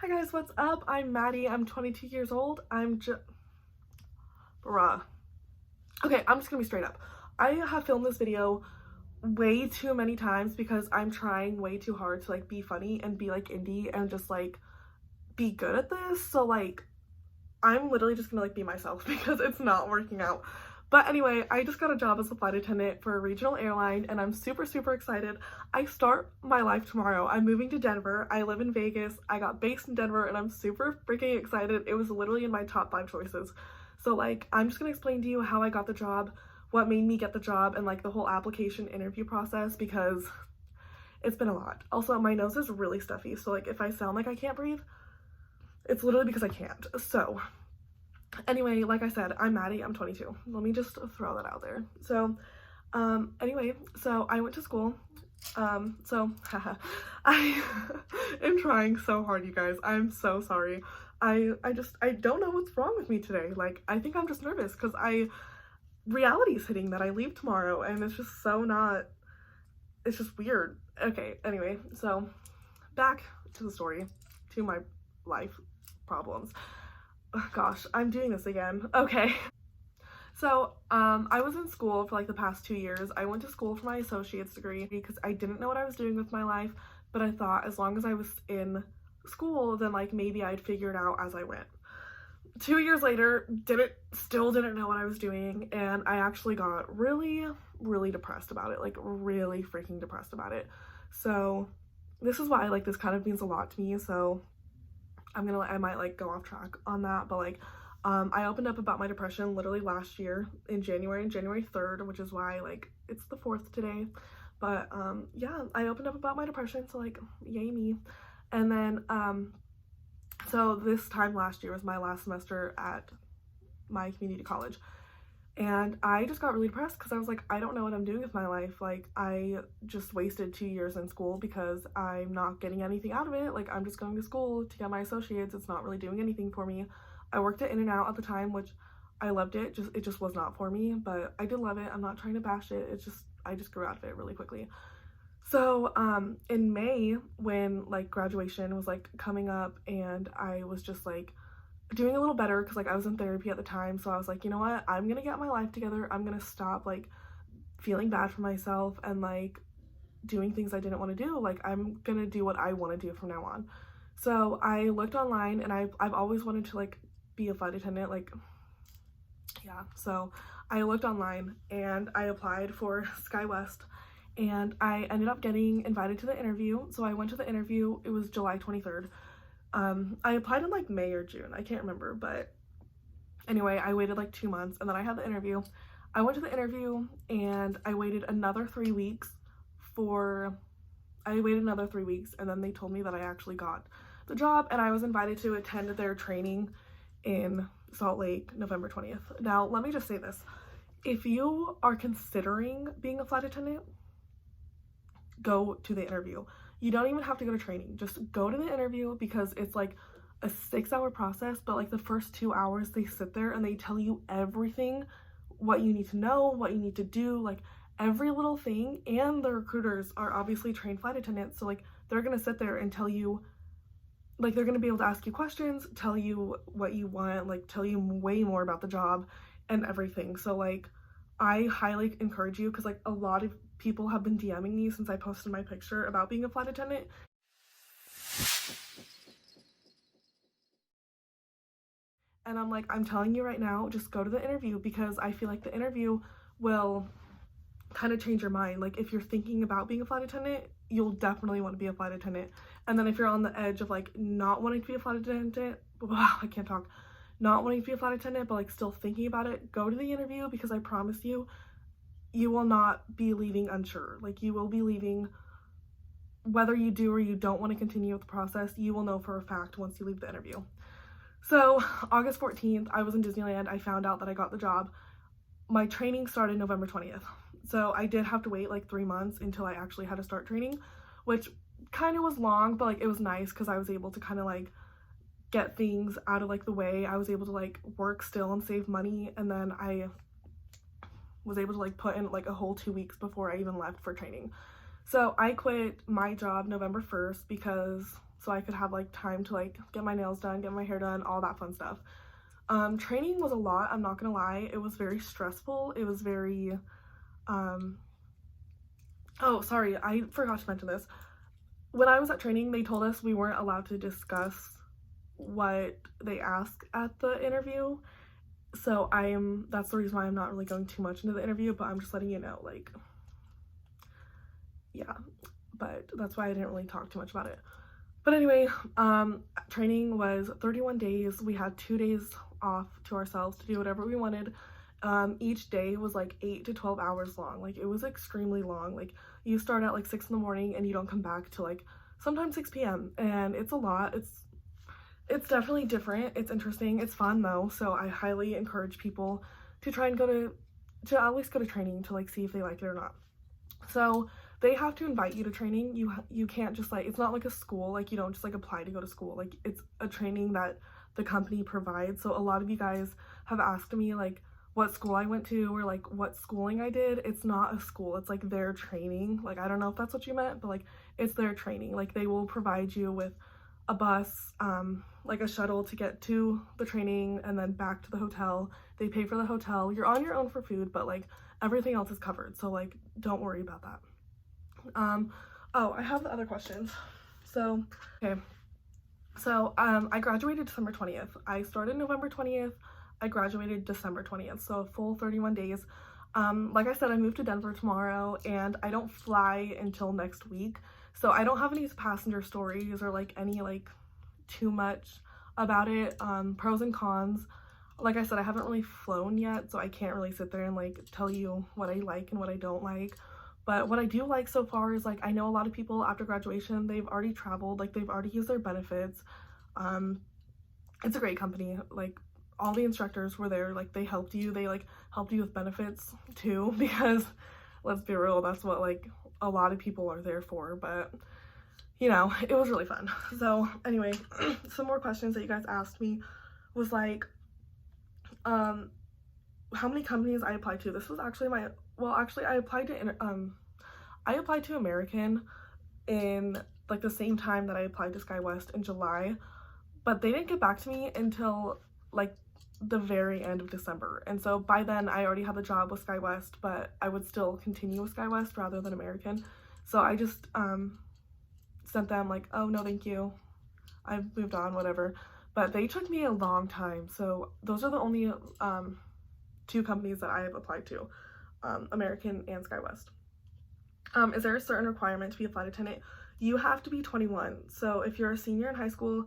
Hi guys, what's up? I'm Maddie. I'm 22 years old. Bruh. Okay, I'm just gonna be straight up. I have filmed this video way too many times because I'm trying way too hard to like be funny and be like indie and just like be good at this. So like I'm literally just gonna like be myself because it's not working out. But anyway, I just got a job as a flight attendant for a regional airline and I'm super excited. I start my life tomorrow. I'm moving to Denver. I live in Vegas. I got based in Denver and I'm super freaking excited. It was literally in my top 5 choices. So like, I'm just gonna explain to you how I got the job, what made me get the job, and like the whole application interview process because it's been a lot. Also, my nose is really stuffy. So like if I sound like I can't breathe, it's literally because I can't. So anyway, like I said, I'm Maddie, I'm 22. Let me just throw that out there. So, anyway, so I went to school. Haha, I am trying so hard, you guys. I'm so sorry. I don't know what's wrong with me today. Like, I think I'm just nervous because reality is hitting that I leave tomorrow and it's just so not, it's just weird. Okay, anyway, so back to the story, to my life problems. Oh, gosh, I'm doing this again. Okay. So, I was in school for like the past 2 years. I went to school for my associate's degree because I didn't know what I was doing with my life, but I thought as long as I was in school, then like maybe I'd figure it out as I went. 2 years later, still didn't know what I was doing, and I actually got really depressed about it, like really freaking depressed about it. So, this is why like this kind of means a lot to me, so I might like go off track on that, but like I opened up about my depression literally last year in January 3rd, which is why like it's the 4th today. But yeah, I opened up about my depression, so like yay me. And then so this time last year was my last semester at my community college. And I just got really depressed because I was like, I don't know what I'm doing with my life. Like, I just wasted 2 years in school because I'm not getting anything out of it. Like, I'm just going to school to get my associates. It's not really doing anything for me. I worked at In-N-Out at the time, which I loved it. It just was not for me, but I did love it. I'm not trying to bash it. I just grew out of it really quickly. So, in May, when like graduation was like coming up and I was just like doing a little better because like I was in therapy at the time, so I was like, you know what, I'm gonna get my life together. I'm gonna stop like feeling bad for myself and like doing things I didn't want to do. Like, I'm gonna do what I want to do from now on. So I looked online and I've always wanted to like be a flight attendant, like yeah. So I looked online and I applied for SkyWest and I ended up getting invited to the interview. So I went to the interview. It was July 23rd. I applied in like May or June, I can't remember, but anyway, I waited like 2 months and then I had the interview. I went to the interview and I waited another 3 weeks and then they told me that I actually got the job and I was invited to attend their training in Salt Lake November 20th. Now, let me just say this. If you are considering being a flight attendant, go to the interview. You don't even have to go to training. Just go to the interview because it's like a 6-hour process, but like the first 2 hours they sit there and they tell you everything, what you need to know, what you need to do, like every little thing. And the recruiters are obviously trained flight attendants, so like they're gonna sit there and tell you, like they're gonna be able to ask you questions, tell you what you want, like tell you way more about the job and everything. So like I highly encourage you because like a lot of people have been DMing me since I posted my picture about being a flight attendant. And I'm like, I'm telling you right now, just go to the interview because I feel like the interview will kind of change your mind. Like if you're thinking about being a flight attendant, you'll definitely want to be a flight attendant. And then if you're on the edge of like not wanting to be a flight attendant, I can't talk, not wanting to be a flight attendant, but like still thinking about it, go to the interview because I promise you, you will not be leaving unsure. Like you will be leaving, whether you do or you don't want to continue with the process, you will know for a fact once you leave the interview. So August 14th, I was in Disneyland. I found out that I got the job. My training started November 20th. So I did have to wait like 3 months until I actually had to start training, which kind of was long, but like it was nice because I was able to kind of like get things out of like the way. I was able to like work still and save money, and then I was able to like put in like a whole 2 weeks before I even left for training. So I quit my job November 1st because so I could have like time to like get my nails done, get my hair done, all that fun stuff. Training was a lot, I'm not gonna lie. It was very stressful. It was very oh, sorry, I forgot to mention this. When I was at training, they told us we weren't allowed to discuss what they ask at the interview. So that's the reason why I'm not really going too much into the interview, but I'm just letting you know, like, yeah, but that's why I didn't really talk too much about it. But anyway, training was 31 days. We had 2 days off to ourselves to do whatever we wanted. Each day was like 8 to 12 hours long. Like, it was extremely long. Like, you start at like 6 in the morning and you don't come back to like sometimes 6 p.m. and it's a lot. It's definitely different. It's interesting. It's fun though. So I highly encourage people to try and to at least go to training to like see if they like it or not. So they have to invite you to training. You can't just like, it's not like a school. Like, you don't just like apply to go to school. Like, it's a training that the company provides. So a lot of you guys have asked me like what school I went to or like what schooling I did. It's not a school. It's like their training. Like, I don't know if that's what you meant, but like it's their training. Like, they will provide you with a bus, like a shuttle to get to the training and then back to the hotel. They pay for the hotel. You're on your own for food, but like everything else is covered. So like, don't worry about that. Oh, I have the other questions. So, okay. So, I graduated December 20th. I started November 20th. I graduated December 20th. So a full 31 days. Like I said, I moved to Denver tomorrow and I don't fly until next week. So I don't have any passenger stories or like any like too much about it. Pros and cons. Like I said, I haven't really flown yet, so I can't really sit there and like tell you what I like and what I don't like. But what I do like so far is like, I know a lot of people after graduation, they've already traveled, like they've already used their benefits. It's a great company. Like, all the instructors were there, like they helped you with benefits too, because let's be real, that's what like a lot of people are there for. But you know, it was really fun. So anyway, some more questions that you guys asked me was like, how many companies I applied to. This was actually I applied to American in like the same time that I applied to SkyWest in July, but they didn't get back to me until like the very end of December. And so by then I already had the job with SkyWest, but I would still continue with SkyWest rather than American. So I just sent them like, oh no, thank you, I've moved on, whatever. But they took me a long time. So those are the only 2 companies that I have applied to, American and SkyWest. Is there a certain requirement to be a flight attendant? You have to be 21. So if you're a senior in high school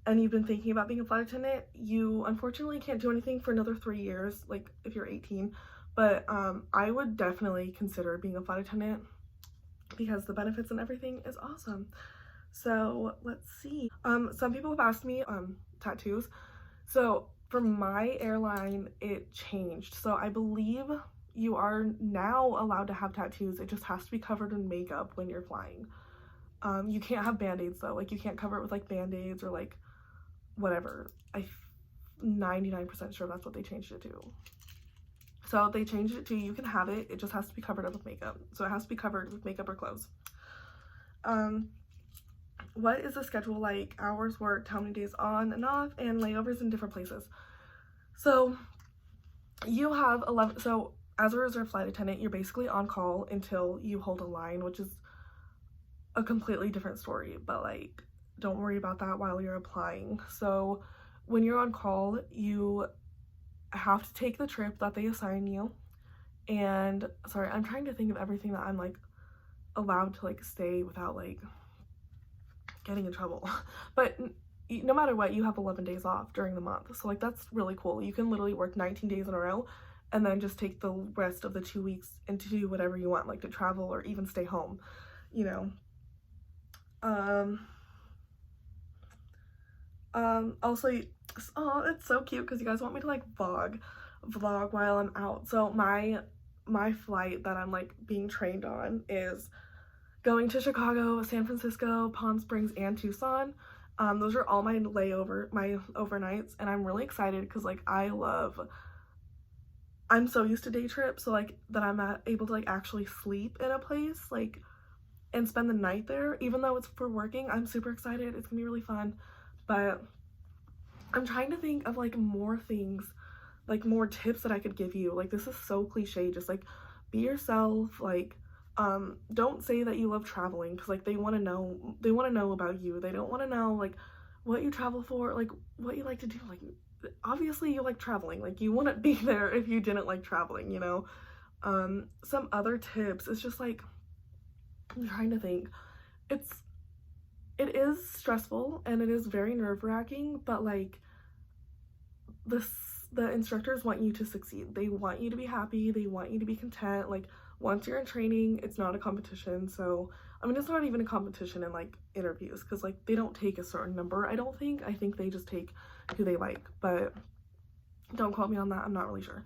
and you've been thinking about being a flight attendant, you unfortunately can't do anything for another 3 years, like if you're 18. But I would definitely consider being a flight attendant because the benefits and everything is awesome. So let's see. Some people have asked me tattoos. So for my airline, it changed. So I believe you are now allowed to have tattoos. It just has to be covered in makeup when you're flying. You can't have band-aids though. Like, you can't cover it with like band-aids or like whatever. I'm 99% sure that's what they changed it to. So they changed it to, you can have it, it just has to be covered up with makeup. So it has to be covered with makeup or clothes. What is the schedule like? Hours worked, how many days on and off, and layovers in different places. So you have 11, so as a reserve flight attendant, you're basically on call until you hold a line, which is a completely different story, but like, don't worry about that while you're applying. So when you're on call, you have to take the trip that they assign you. And sorry, I'm trying to think of everything that I'm like allowed to like say without like getting in trouble. But no matter what, you have 11 days off during the month. So like, that's really cool. You can literally work 19 days in a row and then just take the rest of the 2 weeks and to do whatever you want, like to travel or even stay home, you know. Also, oh, it's so cute because you guys want me to like vlog while I'm out. So my flight that I'm like being trained on is going to Chicago, San Francisco, Palm Springs, and Tucson. Those are all my overnights, and I'm really excited because like I'm so used to day trips, so like that I'm able to like actually sleep in a place, like and spend the night there. Even though it's for working, I'm super excited. It's gonna be really fun. But I'm trying to think of like more things, like more tips that I could give you. Like, this is so cliche, just like be yourself. Like, don't say that you love traveling, because like they want to know about you. They don't want to know like what you travel for, like what you like to do. Like, obviously you like traveling, like you wouldn't be there if you didn't like traveling, you know. Some other tips, it's just like, I'm trying to think. It is stressful and it is very nerve-wracking, but like the instructors want you to succeed. They want you to be happy. They want you to be content. Like, once you're in training, it's not a competition. So, I mean, it's not even a competition in like interviews, because like they don't take a certain number, I don't think. I think they just take who they like, but don't quote me on that. I'm not really sure.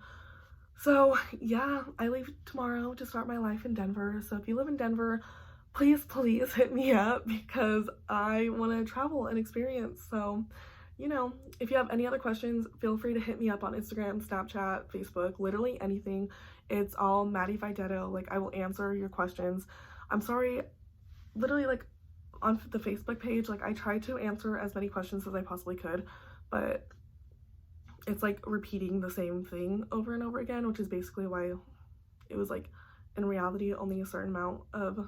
So yeah, I leave tomorrow to start my life in Denver. So if you live in Denver, please hit me up, because I want to travel and experience. So, you know, if you have any other questions, feel free to hit me up on Instagram, Snapchat, Facebook, literally anything. It's all Maddie Videtto. Like, I will answer your questions. I'm sorry, literally, like, on the Facebook page, like, I tried to answer as many questions as I possibly could, but it's like repeating the same thing over and over again, which is basically why it was like, in reality, only a certain amount of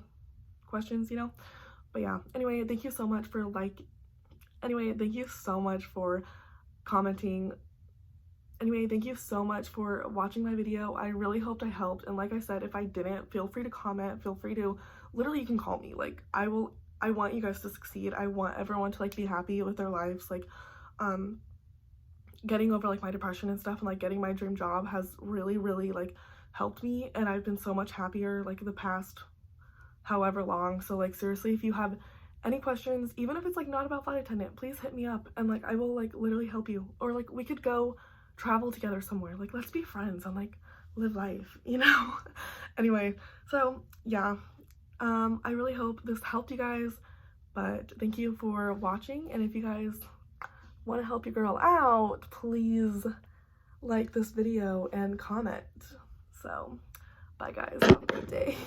questions, you know. But yeah, anyway, thank you so much for thank you so much for commenting. Anyway, thank you so much for watching my video. I really hoped I helped, and like I said, if I didn't, feel free to comment. Feel free to, literally, you can call me. Like, I want you guys to succeed. I want everyone to like be happy with their lives. Like, getting over like my depression and stuff, and like getting my dream job has really like helped me, and I've been so much happier like the past however long. So like, seriously, if you have any questions, even if it's like not about flight attendant, please hit me up, and like I will like literally help you. Or like, we could go travel together somewhere. Like, let's be friends and like live life, you know. Anyway, so yeah, I really hope this helped you guys. But thank you for watching, and if you guys want to help your girl out, please like this video and comment. So bye guys, have a great day.